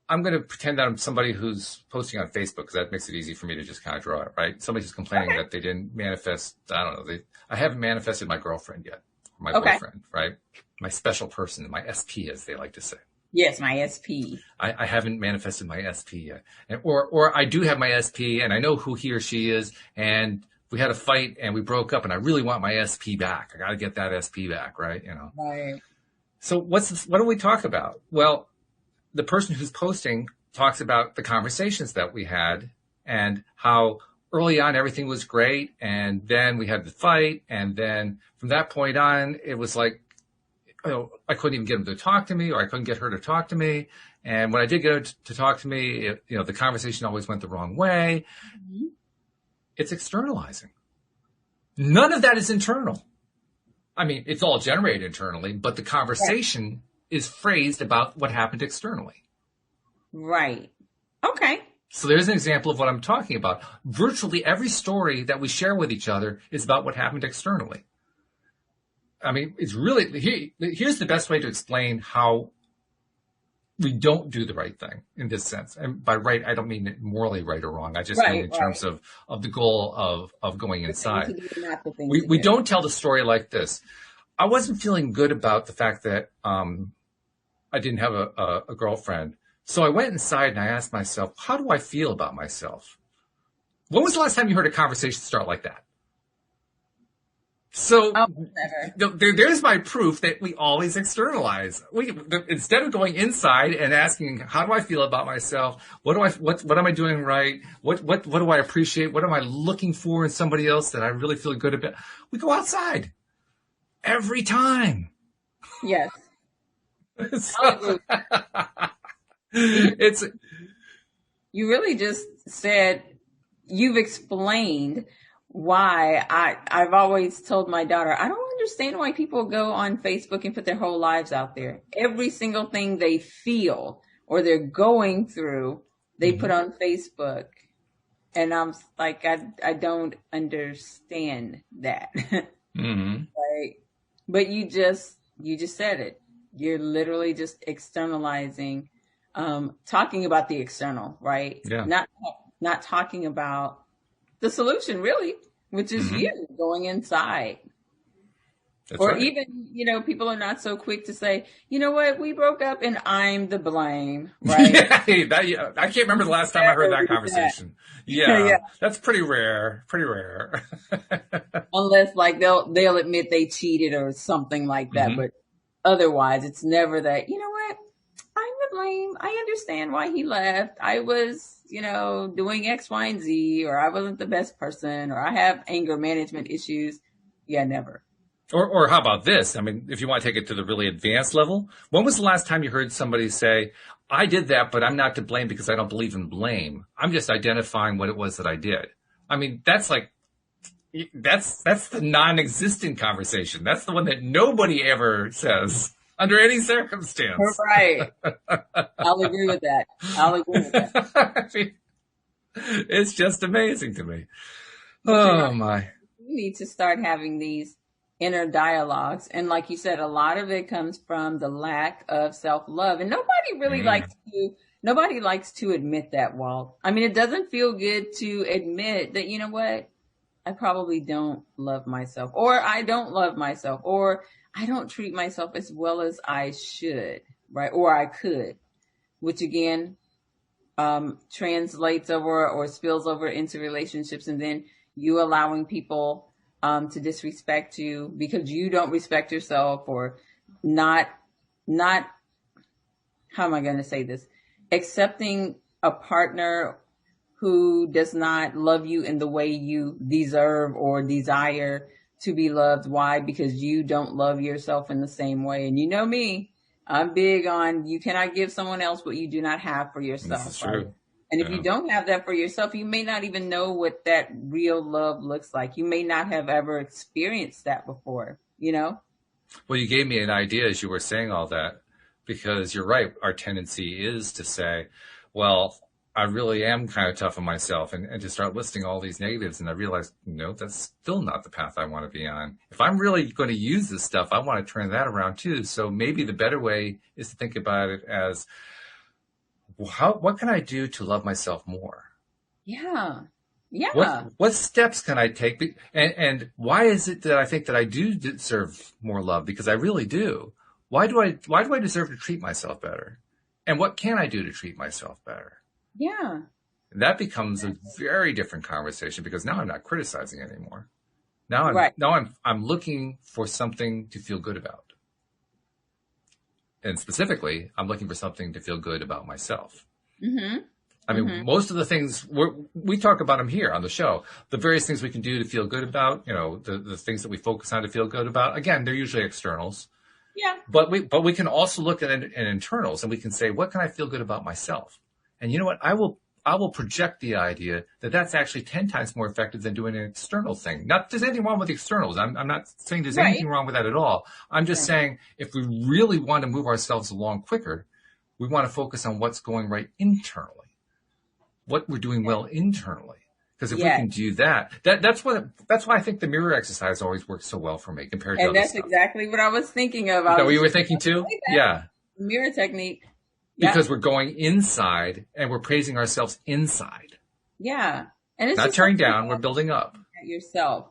I'm going to pretend that I'm somebody who's posting on Facebook because that makes it easy for me to just kind of draw it, right? Somebody's just complaining Okay. that they didn't manifest. I don't know. I haven't manifested my girlfriend yet, or my Okay. boyfriend, right? My special person, my SP, as they like to say. Yes, my SP. I haven't manifested my SP yet, or I do have my SP, and I know who he or she is, and we had a fight and we broke up, and I really want my SP back. I got to get that SP back, right? Right. So what do we talk about? Well, the person who's posting talks about the conversations that we had and how early on everything was great, and then we had the fight, and then from that point on, it was like I couldn't even get him to talk to me, or I couldn't get her to talk to me. And when I did go to talk to me, the conversation always went the wrong way. Mm-hmm. It's externalizing. None of that is internal. I mean, it's all generated internally, but the conversation is phrased about what happened externally. Right. Okay. So there's an example of what I'm talking about. Virtually every story that we share with each other is about what happened externally. I mean, it's really, here's the best way to explain how we don't do the right thing in this sense. And by right, I don't mean it morally right or wrong. I just mean in terms of the goal of going inside. We don't tell the story like this. I wasn't feeling good about the fact that I didn't have a girlfriend. So I went inside and I asked myself, how do I feel about myself? When was the last time you heard a conversation start like that? So there's my proof that we always externalize. Instead of going inside and asking, how do I feel about myself? What am I doing right? What do I appreciate? What am I looking for in somebody else that I really feel good about? We go outside every time. Yes. So, you really just said, you've explained why I've always told my daughter, I don't understand why people go on Facebook and put their whole lives out there. Every single thing they feel or they're going through, they put on Facebook. And I'm like, I don't understand that. Right? But you just said it. You're literally just externalizing, talking about the external, right? Yeah. Not talking about the solution, really, which is you going inside. That's or right. Even, people are not so quick to say, you know what, we broke up and I'm the blame, right? I can't remember the last time I heard that conversation. Yeah. That's pretty rare. Unless they'll admit they cheated or something like that. But otherwise, it's never that, you know what, I'm the blame. I understand why he left. I was, doing X, Y, and Z, or I wasn't the best person, or I have anger management issues. Yeah, never. Or how about this? I mean, if you want to take it to the really advanced level, when was the last time you heard somebody say, I did that, but I'm not to blame because I don't believe in blame. I'm just identifying what it was that I did. I mean, that's the non-existent conversation. That's the one that nobody ever says under any circumstance. Right. I'll agree with that. I mean, it's just amazing to me. Oh my. We need to start having these inner dialogues. And like you said, a lot of it comes from the lack of self-love. And nobody really likes to admit that, Walt. I mean, it doesn't feel good to admit that, you know what, I probably don't love myself, or I don't love myself, or I don't treat myself as well as I should, right? Or I could, which again, translates over or spills over into relationships. And then you allowing people to disrespect you because you don't respect yourself, or not, how am I going to say this? Accepting a partner who does not love you in the way you deserve or desire to be loved. Why? Because you don't love yourself in the same way. And you know me, I'm big on, you cannot give someone else what you do not have for yourself. This is true. Right? And if you don't have that for yourself, you may not even know what that real love looks like. You may not have ever experienced that before, Well, you gave me an idea as you were saying all that, because you're right. Our tendency is to say, well, I really am kind of tough on myself, and to start listing all these negatives. And I realized, no, that's still not the path I want to be on. If I'm really going to use this stuff, I want to turn that around too. So maybe the better way is to think about it as, what can I do to love myself more? Yeah. Yeah. What steps can I take? And why is it that I think that I do deserve more love? Because I really do. Why do I deserve to treat myself better? And what can I do to treat myself better? Yeah. And that becomes a very different conversation, because now I'm not criticizing anymore. Now I'm looking for something to feel good about. And specifically, I'm looking for something to feel good about myself. I mean, most of the things we talk about them here on the show, the various things we can do to feel good about, the things that we focus on to feel good about. Again, they're usually externals. Yeah. But we can also look at internals, and we can say, what can I feel good about myself? And you know what? I will project the idea that that's actually 10 times more effective than doing an external thing. Not there's anything wrong with the externals. I'm not saying there's Right. anything wrong with that at all. I'm just saying if we really want to move ourselves along quicker, we want to focus on what's going right internally, what we're doing well internally. Because if we can do that's why I think the mirror exercise always works so well for me compared to and other that's stuff. exactly what I was thinking of. Is that what you were thinking too? Yeah. Mirror technique. Because we're going inside and we're praising ourselves inside. Yeah. And it's not tearing down, we're building up. At yourself.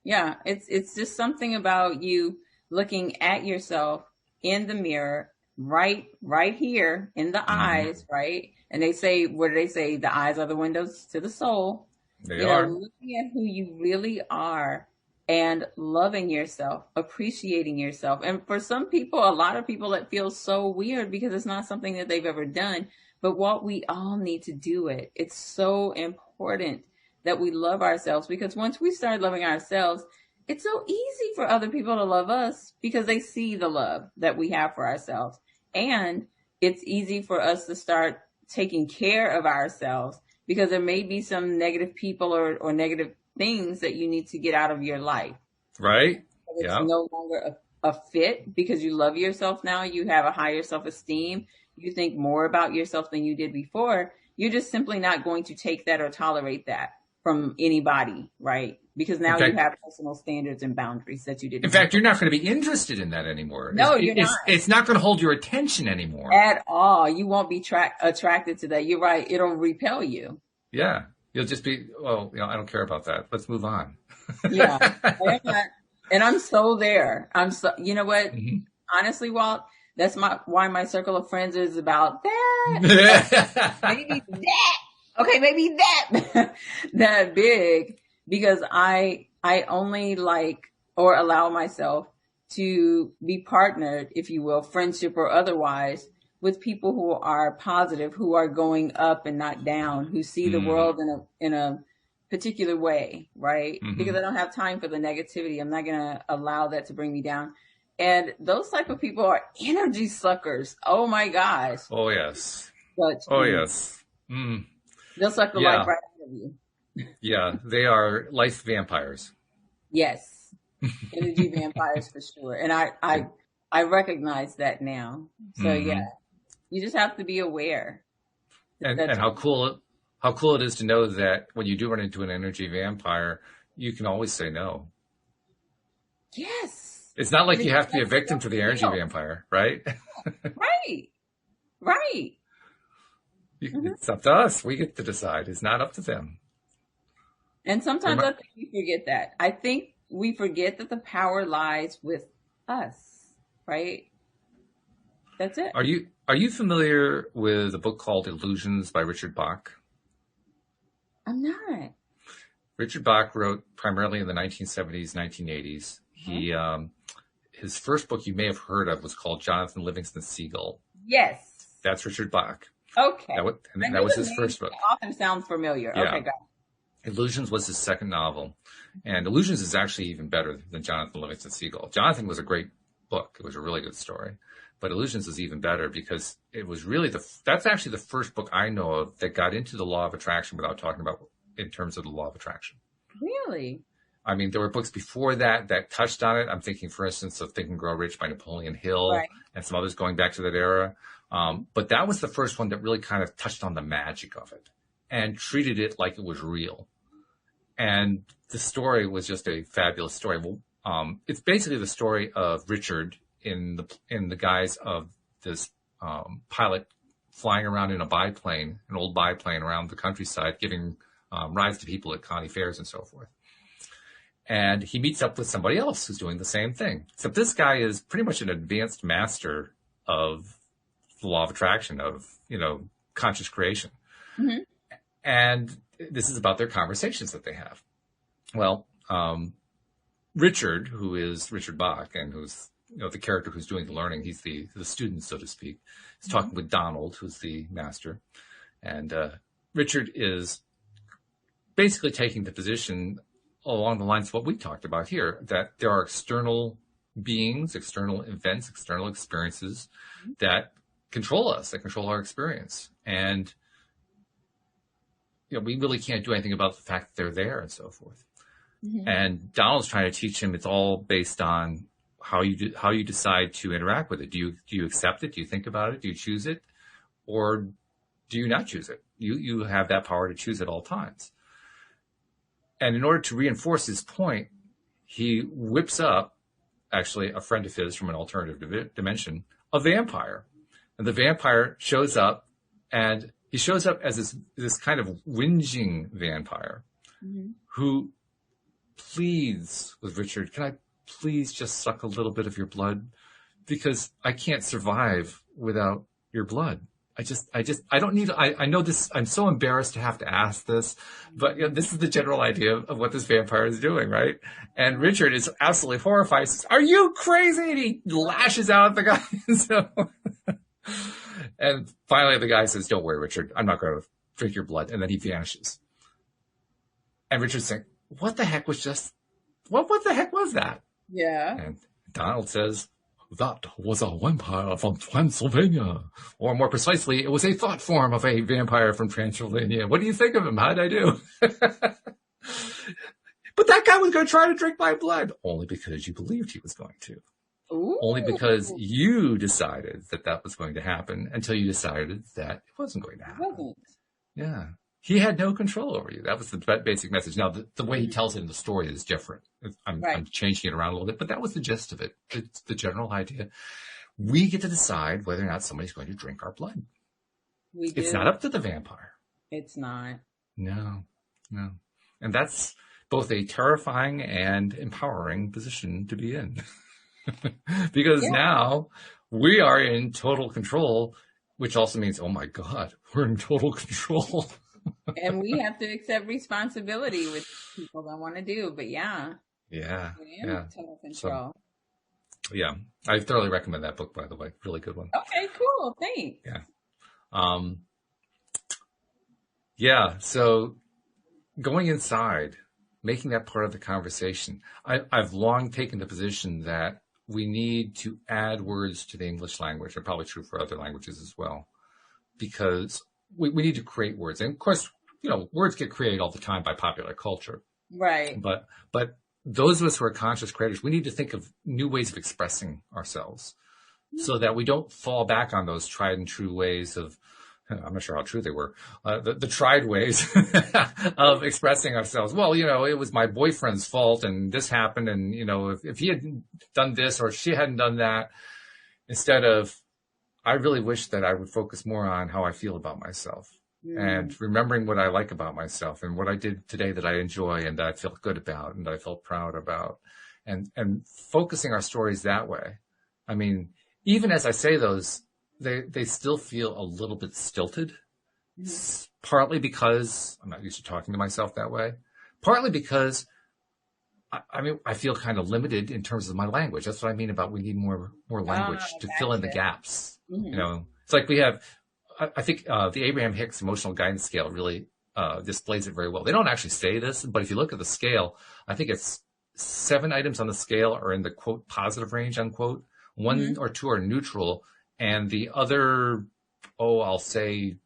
Yeah. It's just something about you looking at yourself in the mirror, right here in the eyes, right? And they say, what do they say? The eyes are the windows to the soul. They are. Looking at who you really are and loving yourself, appreciating yourself. And for some people, a lot of people, it feels so weird because it's not something that they've ever done. But what we all need to do it. It's so important that we love ourselves, because once we start loving ourselves, it's so easy for other people to love us because they see the love that we have for ourselves. And it's easy for us to start taking care of ourselves because there may be some negative people or negative things that you need to get out of your life. Right. It's no longer a fit because you love yourself now. You have a higher self-esteem. You think more about yourself than you did before. You're just simply not going to take that or tolerate that from anybody, right? Because now you have personal standards and boundaries that you didn't. In fact, you're not going to be interested in that anymore. No, you're not. It's not going to hold your attention anymore. At all. You won't be attracted to that. You're right. It'll repel you. Yeah. You'll just be, I don't care about that. Let's move on. Yeah. And I'm so there. You know what? Mm-hmm. Honestly, Walt, that's why my circle of friends is about that. Maybe that. Okay, maybe that. That big. Because I only like or allow myself to be partnered, if you will, friendship or otherwise, with people who are positive, who are going up and not down, who see the world in a particular way, right? Mm-hmm. Because I don't have time for the negativity. I'm not going to allow that to bring me down. And those type of people are energy suckers. Oh my gosh. Oh yes. Yes. Mm. They'll suck the life right out of you. Yeah, they are life vampires. Yes, energy vampires for sure. And I recognize that now. So you just have to be aware. And how cool it is to know that when you do run into an energy vampire, you can always say no. Yes. It's not like you have to be a victim to the energy vampire, right? Right. It's up to us. We get to decide. It's not up to them. And sometimes I think we forget that. I think we forget that the power lies with us, right? That's it. Are you familiar with a book called Illusions by Richard Bach? I'm not. Richard Bach wrote primarily in the 1970s, 1980s. He his first book you may have heard of was called Jonathan Livingston Seagull. Yes. That's Richard Bach. Okay. That was his first book. Often sounds familiar. Yeah. Okay, got it. Illusions was his second novel, and Illusions is actually even better than Jonathan Livingston Seagull. Jonathan was a great book. It was a really good story, but Illusions is even better because it was really that's actually the first book I know of that got into the law of attraction without talking about in terms of the law of attraction. Really? I mean, there were books before that touched on it. I'm thinking, for instance, of Think and Grow Rich by Napoleon Hill and some others going back to that era. But that was the first one that really kind of touched on the magic of it and treated it like it was real. And the story was just a fabulous story. Well, it's basically the story of Richard in the guise of this pilot flying around in an old biplane around the countryside, giving rides to people at county fairs and so forth. And he meets up with somebody else who's doing the same thing. Except this guy is pretty much an advanced master of the law of attraction, of, conscious creation. Mm-hmm. And this is about their conversations that they have. Well, Richard, who is Richard Bach, and who's, the character who's doing the learning, he's the student, so to speak, is talking with Donald, who's the master. And Richard is basically taking the position along the lines of what we talked about here, that there are external beings, external events, external experiences that control us, that control our experience. And, we really can't do anything about the fact that they're there and so forth. Mm-hmm. And Donald's trying to teach him it's all based on how you decide to interact with it. Do you accept it? Do you think about it? Do you choose it? Or do you not choose it? You have that power to choose at all times. And in order to reinforce his point, he whips up, actually, a friend of his from an alternative dimension, a vampire. And the vampire shows up, and he shows up as this kind of whinging vampire who pleads with Richard, can I please just suck a little bit of your blood? Because I can't survive without your blood. I don't need, I know this, I'm so embarrassed to have to ask this, but this is the general idea of what this vampire is doing, right? And Richard is absolutely horrified. He says, are you crazy? And he lashes out at the guy. And finally the guy says, don't worry, Richard, I'm not going to drink your blood. And then he vanishes. And Richard's saying, what the heck was that? Yeah. And Donald says, that was a vampire from Transylvania. Or more precisely, it was a thought form of a vampire from Transylvania. What do you think of him? How did I do? But that guy was going to try to drink my blood. Only because you believed he was going to. Ooh. Only because you decided that was going to happen until you decided that it wasn't going to happen. Yeah. He had no control over you. That was the basic message. Now, the way he tells it in the story is different. I'm changing it around a little bit, but that was the gist of it. It's the general idea. We get to decide whether or not somebody's going to drink our blood. We do. It's not up to the vampire. It's not. No. And that's both a terrifying and empowering position to be in. Because now we are in total control, which also means, oh my God, we're in total control. And we have to accept responsibility, which people don't want to do. But yeah. Total control. So, I thoroughly recommend that book, by the way. Really good one. Okay, cool. Thanks. Yeah. So going inside, making that part of the conversation. I've long taken the position that we need to add words to the English language. They're probably true for other languages as well, because we need to create words. And of course, words get created all the time by popular culture. Right. But those of us who are conscious creators, we need to think of new ways of expressing ourselves so that we don't fall back on those tried and true ways of, I'm not sure how true they were, the tried ways of expressing ourselves. Well, it was my boyfriend's fault and this happened. And, if he hadn't done this or she hadn't done that, instead of, I really wish that I would focus more on how I feel about myself and remembering what I like about myself and what I did today that I enjoy and that I felt good about and that I felt proud about, and focusing our stories that way. I mean, even as I say those, they still feel a little bit stilted, partly because I'm not used to talking to myself that way, partly because I feel kind of limited in terms of my language. That's what I mean about we need more language to fill in the gaps. It's like we have, I think the Abraham Hicks Emotional Guidance Scale really displays it very well. They don't actually say this, but if you look at the scale, I think it's 7 items on the scale are in the quote positive range, unquote. 1 or 2 are neutral, and the other, I'll say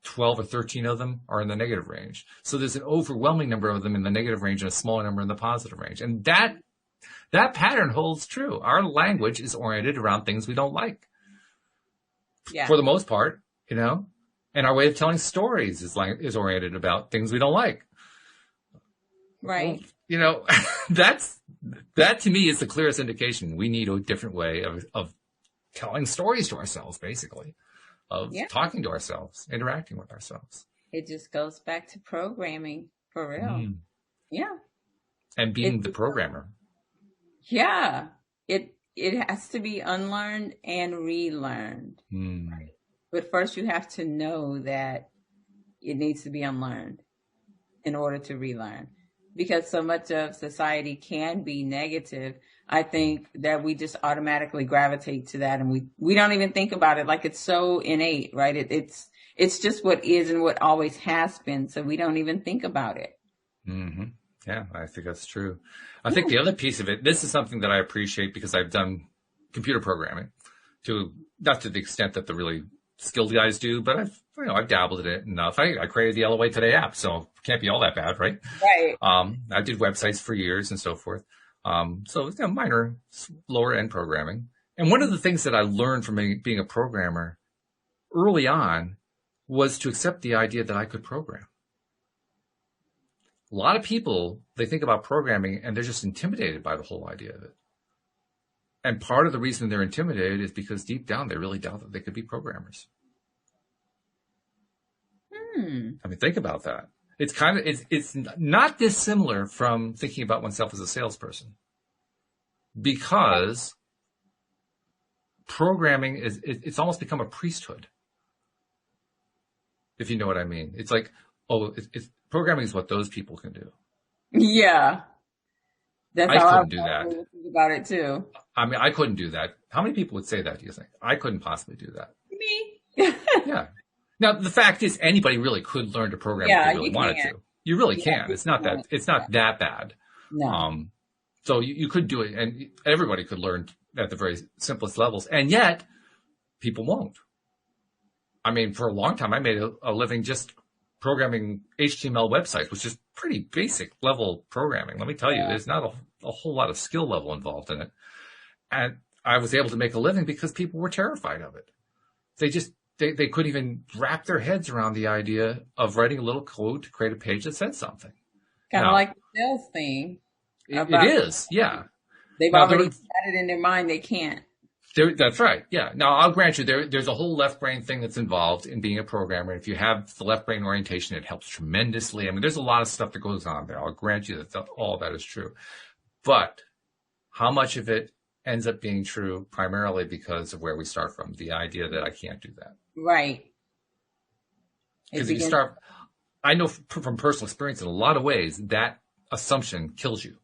12 or 13 of them are in the negative range. So there's an overwhelming number of them in the negative range and a smaller number in the positive range. And that pattern holds true. Our language is oriented around things we don't like. For the most part, and our way of telling stories is oriented about things we don't like. Right. That to me is the clearest indication we need a different way of telling stories to ourselves, basically, of talking to ourselves, interacting with ourselves. It just goes back to programming, for real. Yeah. And being the programmer. Yeah. It has to be unlearned and relearned. But first you have to know that it needs to be unlearned in order to relearn. Because so much of society can be negative, I think that we just automatically gravitate to that, and we don't even think about it, like it's so innate, right? It's just what is and what always has been, so we don't even think about it. Yeah, I think that's true. I think the other piece of it, this is something that I appreciate because I've done computer programming to not to the extent that the really skilled guys do, but I've dabbled in it enough. I created the LOA Today app, so it can't be all that bad, right? Right. I did websites for years and so forth. So minor, lower end programming. And one of the things that I learned from being a programmer early on was to accept the idea that I could program. A lot of people, they think about programming and they're just intimidated by the whole idea of it. And part of the reason they're intimidated is because deep down, they really doubt that they could be programmers. I mean, think about that. It's not dissimilar from thinking about oneself as a salesperson, because programming it's almost become a priesthood. If you know what I mean. It's like, programming is what those people can do. Yeah. That's I how couldn't do that. think about it too. I mean, I couldn't do that. How many people would say that, do you think? I couldn't possibly do that. Me? Yeah. Now, the fact is anybody really could learn to program if they really wanted to. You really can. It's not that bad. No. So you could do it, and everybody could learn at the very simplest levels, and yet people won't. I mean, for a long time, I made a living just programming HTML websites, which is pretty basic level programming. Let me tell you, there's not a whole lot of skill level involved in it. And I was able to make a living because people were terrified of it. They couldn't even wrap their heads around the idea of writing a little code to create a page that said something. Kind of like the sales thing. It is, yeah. They've already got it in their mind. They can't. That's right. Yeah. Now, I'll grant you there's a whole left brain thing that's involved in being a programmer. If you have the left brain orientation, it helps tremendously. I mean, there's a lot of stuff that goes on there. I'll grant you that all that is true. But how much of it ends up being true primarily because of where we start from, the idea that I can't do that. Right. Because if you start, I know from personal experience in a lot of ways, that assumption kills you.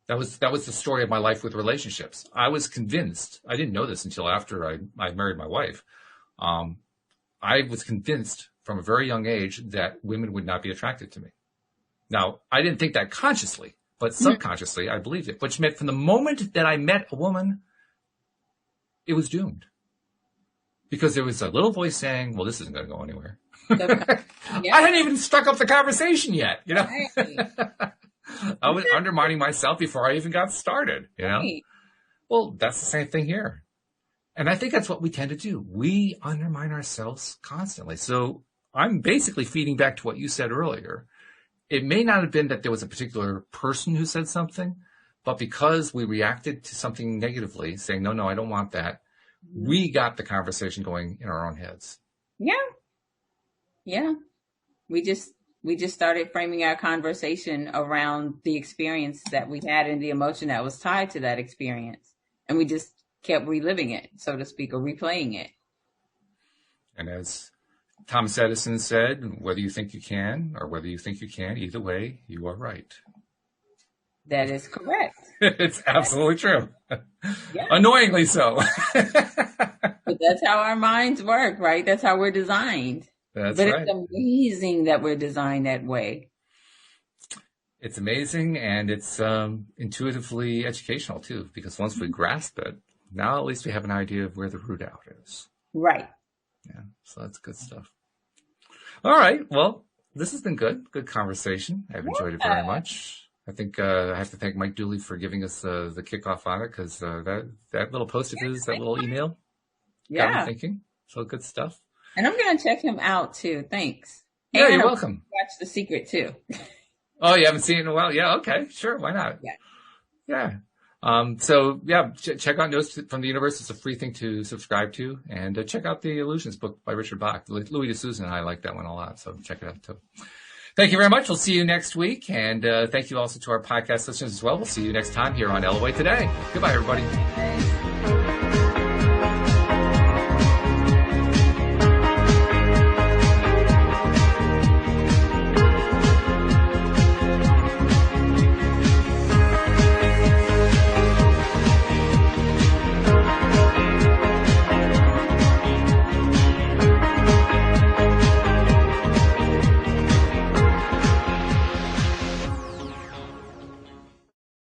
That was the story of my life with relationships. I was convinced, I didn't know this until after I married my wife. I was convinced from a very young age that women would not be attracted to me. Now, I didn't think that consciously, but subconsciously I believed it, which meant from the moment that I met a woman, it was doomed. Because there was a little voice saying, well, this isn't going to go anywhere. I hadn't even struck up the conversation yet, you know? Right. I was undermining myself before I even got started, you know? Right. Well, that's the same thing here. And I think that's what we tend to do. We undermine ourselves constantly. So I'm basically feeding back to what you said earlier. It may not have been that there was a particular person who said something, but because we reacted to something negatively, saying, no, I don't want that, we got the conversation going in our own heads. Yeah. Yeah. We just started framing our conversation around the experience that we had and the emotion that was tied to that experience. And we just kept reliving it, so to speak, or replaying it. And as Thomas Edison said, whether you think you can or whether you think you can't, either way, you are right. That is correct. It's absolutely true. Yeah. Annoyingly so. But that's how our minds work, right? That's how we're designed. That's right. But it's amazing that we're designed that way. It's amazing, and it's intuitively educational, too, because once we grasp it, now at least we have an idea of where the root out is. Right. Yeah, so that's good stuff. All right, well, this has been good. Good conversation. I've enjoyed it very much. I think I have to thank Mike Dooley for giving us the kickoff on it, because that little post of his, that little email, got me thinking. So good stuff. And I'm going to check him out, too. Thanks. Yeah, you're welcome. Watch The Secret, too. Oh, you haven't seen it in a while? Yeah, okay. Sure, why not? Yeah. So, check out Notes from the Universe. It's a free thing to subscribe to. And check out the Illusions book by Richard Bach. Louis D'Souza and I like that one a lot, so check it out, too. Thank you very much. We'll see you next week. And thank you also to our podcast listeners as well. We'll see you next time here on LOA Today. Goodbye, everybody.